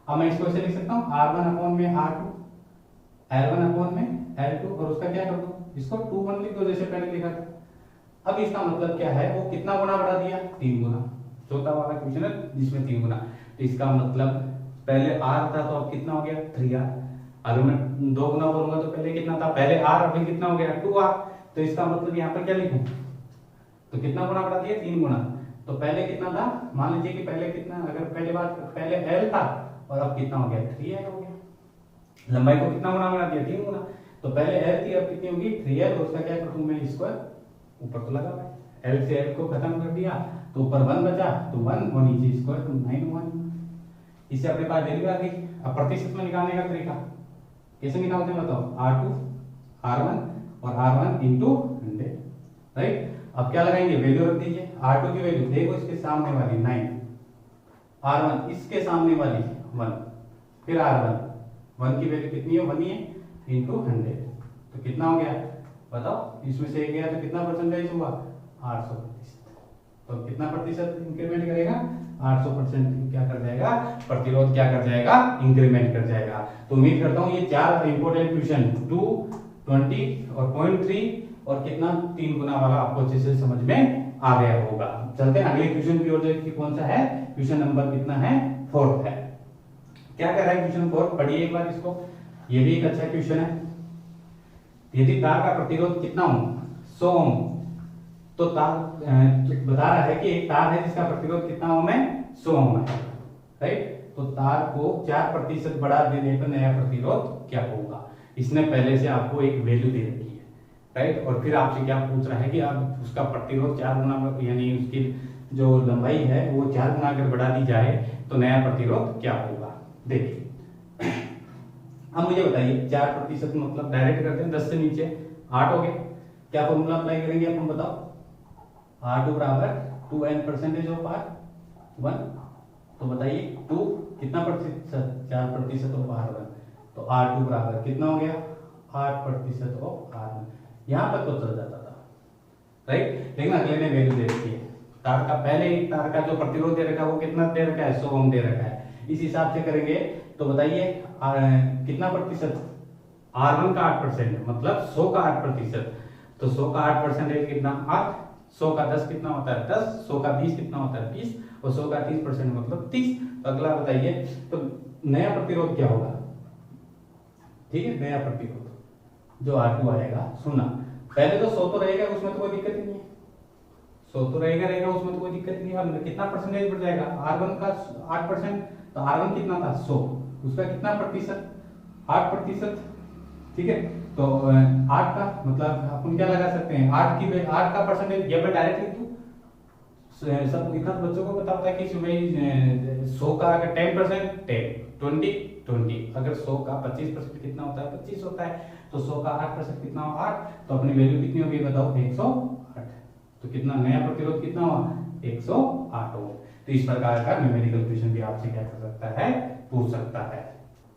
अब मैं इसको ऐसे लिख सकता हूँ R1 अपॉन में R2, L1 अपॉन में L2 और उसका क्या कर दूं इसको 2 लिख दो जैसे पहले लिखा था। अब इसका मतलब क्या है वो कितना गुना बढ़ा दिया 3 गुना, चौथा वाला क्वेश्चन है जिसमें 3 गुना, तो इसका मतलब पहले R था तो अब कितना हो गया 3R, अगर मैं 2 गुना बोलूंगा तो पहले कितना था पहले R अभी कितना हो गया 2R, तो इसका मतलब यहाँ पर क्या लिखूं तो कितना गुना बढ़ा दिया 3 गुना। तो पहले कितना था मान लीजिए कि पहले कितना, अगर पहले बात पहले L था और अब कितना हो गया 3L हो गया, लंबाई को कितना गुना बना दिया 3 गुना, तो पहले L थी अब कितनी होगी 3L, उसका क्या कर दूं मैं स्क्वायर ऊपर तो लगा हुआ है, L से L को खत्म कर दिया तो ऊपर 1 बचा तो 1 और नीचे स्क्वायर तो 9 1, इससे अपने पास वैल्यू आ गई। अब प्रतिशत में निकालने का तरीका कैसे निकालते हैं बताओ, R2 R1 और R1 इंटू 100, राइट। अब क्या लगाएंगे, वैल्यू रख दीजिए। R2 की वैल्यू देखो, इसके सामने वाली 9, R1 इसके सामने वाली 1, फिर R1 1 की वैल्यू कितनी है, 1 ही है, इंटू 100, तो कितना हो गया बताओ, इसमें से एक गया तो कितना परसेंटेज हुआ, 800%। तो कितना प्रतिशत इंक्रीमेंट करेगा, 800% क्या कर जाएगा, प्रतिरोध क्या कर जाएगा, इंक्रीमेंट कर जाएगा। तो उम्मीद करता हूँ ये चार इंपॉर्टेंट क्वेश्चन 2, 20 और 0.3 और कितना 3 गुना वाला आपको अच्छे से समझ में आ गया होगा। चलते हैं अगले क्वेश्चन की ओर, जो कौन सा है, क्वेश्चन नंबर कितना है, 4th है। क्या कह रहा है क्वेश्चन 4, पढ़िए एक बार इसको, ये भी एक अच्छा क्वेश्चन है। यदि तार का प्रतिरोध कितना ओम, 100 ओम, तो तार बता रहा है कि एक तार है जिसका प्रतिरोध कितना ओम है, 100 ओम है, राइट। तो तार को 4% बढ़ा देने पर नया प्रतिरोध क्या होगा। इसने पहले से आपको एक वैल्यू दे रखी है, राइट, और फिर आपसे क्या पूछ रहा है कि आप उसका प्रतिरोध 4 गुना, यानी उसकी जो लंबाई है वो 4 गुना अगर बढ़ा दी जाए तो नया प्रतिरोध क्या होगा। देखिए अब मुझे बताइए 4% मतलब डायरेक्ट करते हैं, 10 से नीचे 8 हो गए, क्या फॉर्मूला अप्लाई करेंगे अपन बताओ, R2 बराबर 2n% ऑफ R1। तो बताइए 2 कितना प्रतिशत, 4% ऑफ R1, तो R2 बराबर कितना हो गया, 8% ऑफ R1। यहां तक तो चल जाता था, राइट, लेकिन अगले ने वैल्यू दे रखी है। तार का पहले ही तार का जो प्रतिरोध दे रखा है वो कितना दे रखा है, 100 ओम दे रखा है। इस हिसाब से करेंगे तो बताइए कितना प्रतिशत, R1 का 8%, मतलब 100 का 8%, तो 100 का 8% कितना 8, 100 का 10 कितना होता है 10, 100 का 20 कितना होता है 20, और 100 का 30% मतलब 30। अगला बताइए तो नया प्रतिरोध क्या होगा, ठीक है, नया प्रतिरोध जो R2 आएगा, सुनना पहले तो 100 तो रहेगा, उसमें तो कोई दिक्कत ही नहीं है, 100 तो रहेगा उसमें तो कोई दिक्कत नहीं है। अब कितना परसेंटेज बढ़ जाएगा, R1 का 8%, तो R1 कितना था 100, उसका कितना प्रतिशत, 8%, ठीक है। तो 8 का मतलब अपन क्या लगा सकते हैं, 8 का परसेंटेज, ये मैं डायरेक्ट लिख दूं, सब इतना बच्चों को पता होता है कि 100 का अगर 10%, 10, 20, अगर 100 का 25% कितना होता है, 25 होता है, तो 100 का 8% कितना हो 8, तो अपनी वैल्यू कितनी होगी बताओ, 108। तो कितना नया प्रतिरोध कितना हुआ, 108 ओम। तो इस प्रकार का न्यूमेरिकल क्वेश्चन भी आपसे क्या कर सकता है, पूछ सकता है।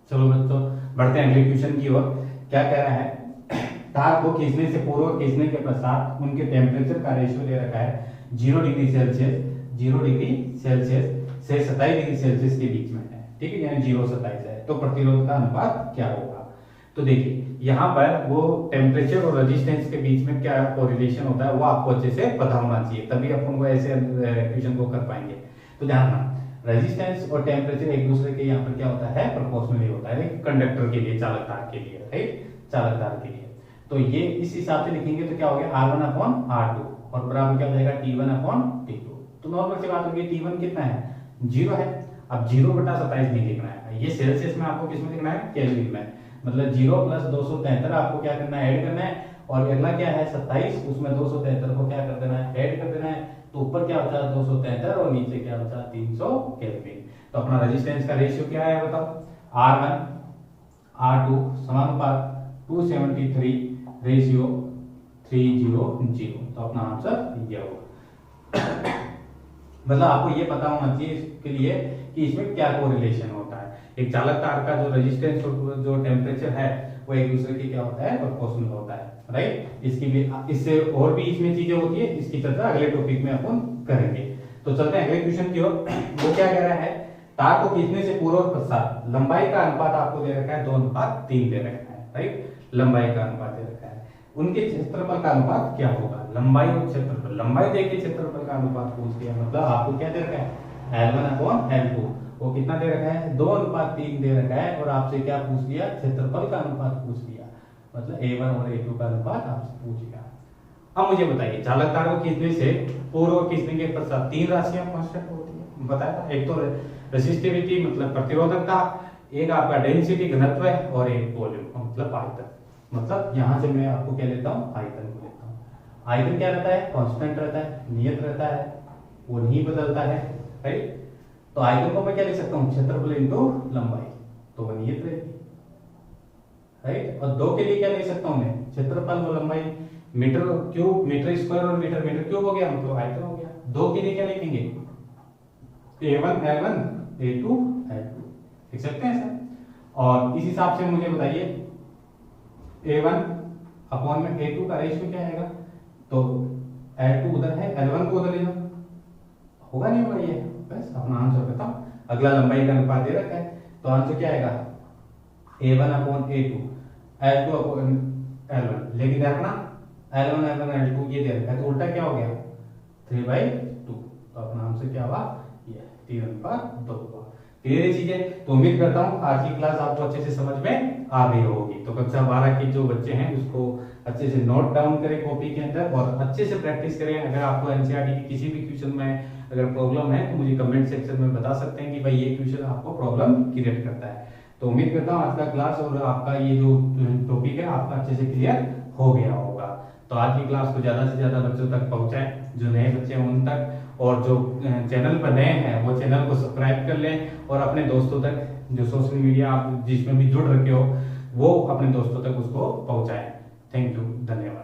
चलो बच्चों बढ़ते हैं अगले क्वेश्चन की ओर। क्या कह रहा है, तार को खींचने से पूर्व और खींचने के पश्चात उनके टेम्परेचर का रेशियो दे रखा है 0 डिग्री सेल्सियस से 27 डिग्री सेल्सियस के बीच में है, ठीक है, यानी 0-27 है, तो प्रतिरोध का अनुपात क्या होगा। तो देखिए यहाँ पर वो टेम्परेचर और रेजिस्टेंस के बीच में क्या कोरिलेशन होता है वो आपको अच्छे से पता होना चाहिए, तभी अपन को ऐसे क्वेश्चन को कर पाएंगे। तो ध्यान रखना, रेजिस्टेंस और टेम्परेचर एक दूसरे के यहाँ पर क्या होता है, प्रोपोर्शनली होता है, कंडक्टर के लिए, चालक तार के लिए, राइट, चालक तार के लिए। तो ये इस हिसाब से लिखेंगे तो क्या हो गया, R1/R2 और बराबर क्या हो जाएगा, T1/T2। तो नॉर्मल सी बात होगी, T1 कितना है, 0 है। अब 0/27 नहीं लिखना है, ये सेल्सियस में आपको किसमें लिखना है, केल्विन में, मतलब 0 + 273 आपको क्या करना है, ऐड करना है, और अगला क्या है 27, उसमें 273 को क्या कर देना है, ऐड कर देना है, तो ऊपर क्या होता है 273 और नीचे क्या होता है 300 केल्विन। तो अपना रेजिस्टेंस का रेशियो क्या है बताओ, R1/R2 समानुपात 273 रेशियो 300, तो अपना आंसर ये होगा। मतलब आपको ये पता होना चाहिए इसके लिए कि इसमें क्या कोरिलेशन होता है, एक चालक तार का जो रेजिस्टेंस और जो टेम्परेचर है वो एक दूसरे के क्या होता है, प्रोपोर्शनल होता है, राइट। इसकी भी, इससे और भी इसमें चीजें होती है, इसकी चर्चा अगले टॉपिक में अपन करेंगे। तो चलते हैं अगले क्वेश्चन की ओर। वो क्या कह रहा है, तार को खींचने से पूर्व और पश्चात लंबाई का अनुपात आपको दे रखा है 2:3 दे रखा है, राइट, लंबाई का अनुपात दे रखा है, उनके क्षेत्रफल का अनुपात क्या होगा, लंबाई और क्षेत्रफल, लंबाई देके क्षेत्रफल का अनुपात पूछ दिया, मतलब आपको क्या दे रखा है, L1/L2, वो कितना दे रखा है 2:3 दे रखा है, और आपसे क्या पूछ लिया, क्षेत्रफल का अनुपात पूछ लिया, मतलब A1 और A2 का अनुपात आपसे पूछ लिया। अब मुझे बताइए चालक तार को खींचने से पूर्व और खींचने के पश्चात 3 राशियां कांस्टेंट होती है, बताया, एक तो रेसिस्टिविटी मतलब प्रतिरोधकता, एक आपका डेंसिटी घनत्व है, और एक वॉल्यूम मतलब आयतन। मतलब यहां से मैं आपको क्या लेता हूं, आयतन को लेता हूं। आयतन क्या रहता है, कांस्टेंट रहता है, नियत रहता है, वो नहीं बदलता है, राइट। तो आयतन को मैं क्या लिख सकता हूं, क्षेत्रफल इंटू लंबाई, तो वो नियत रहेगी, राइट। और 2 के लिए क्या लिख सकता हूं मैं, क्षेत्रफल और लंबाई, मीटर स्क्वायर और मीटर क्यूब हो गया, मतलब आयतन हो गया। दो के लिए क्या लिखेंगे, A1 L1 A2 L2, लिख सकते हैं सर। और इस हिसाब से मुझे बताइए A1 अपॉन में A2 का रेशियो क्या आएगा, तो L2 उधर है, L1 को उधर ले जाओ, होगा नहीं होगा ये, बस अपना आंसर बताओ। अगला लंबाई का अनुपात दे रखा है, तो आंसर क्या आएगा A1 upon A2 L2 upon L1, लेकिन रखना L1 L2 ये दे रखा है, तो उल्टा क्या हो गया 3/2, तो अपना आंसर क्या हुआ ये 3/2 हुआ। क्लियर चीजें, तो उम्मीद करता हूँ आज की क्लास आपको अच्छे से समझ में आ गई होगी। तो कक्षा 12 के जो बच्चे हैं उसको अच्छे से नोट डाउन करें कॉपी के अंदर और अच्छे से प्रैक्टिस करें। अगर आपको एनसीईआरटी की किसी भी क्वेश्चन में अगर प्रॉब्लम है तो मुझे कमेंट सेक्शन में बता सकते हैं कि भाई ये क्वेश्चन आपको प्रॉब्लम क्रिएट करता है। तो उम्मीद करता हूँ आज का क्लास और आपका ये जो टॉपिक है आपका अच्छे से क्लियर हो गया होगा। तो आज की क्लास को ज्यादा से ज्यादा बच्चों तक पहुंचाएं, जो नए बच्चे हैं उन तक, और जो चैनल पर नए हैं वो चैनल को सब्सक्राइब कर लें और अपने दोस्तों तक, जो सोशल मीडिया आप जिसमें भी जुड़ रखे हो वो अपने दोस्तों तक उसको पहुंचाएं। थैंक यू, धन्यवाद।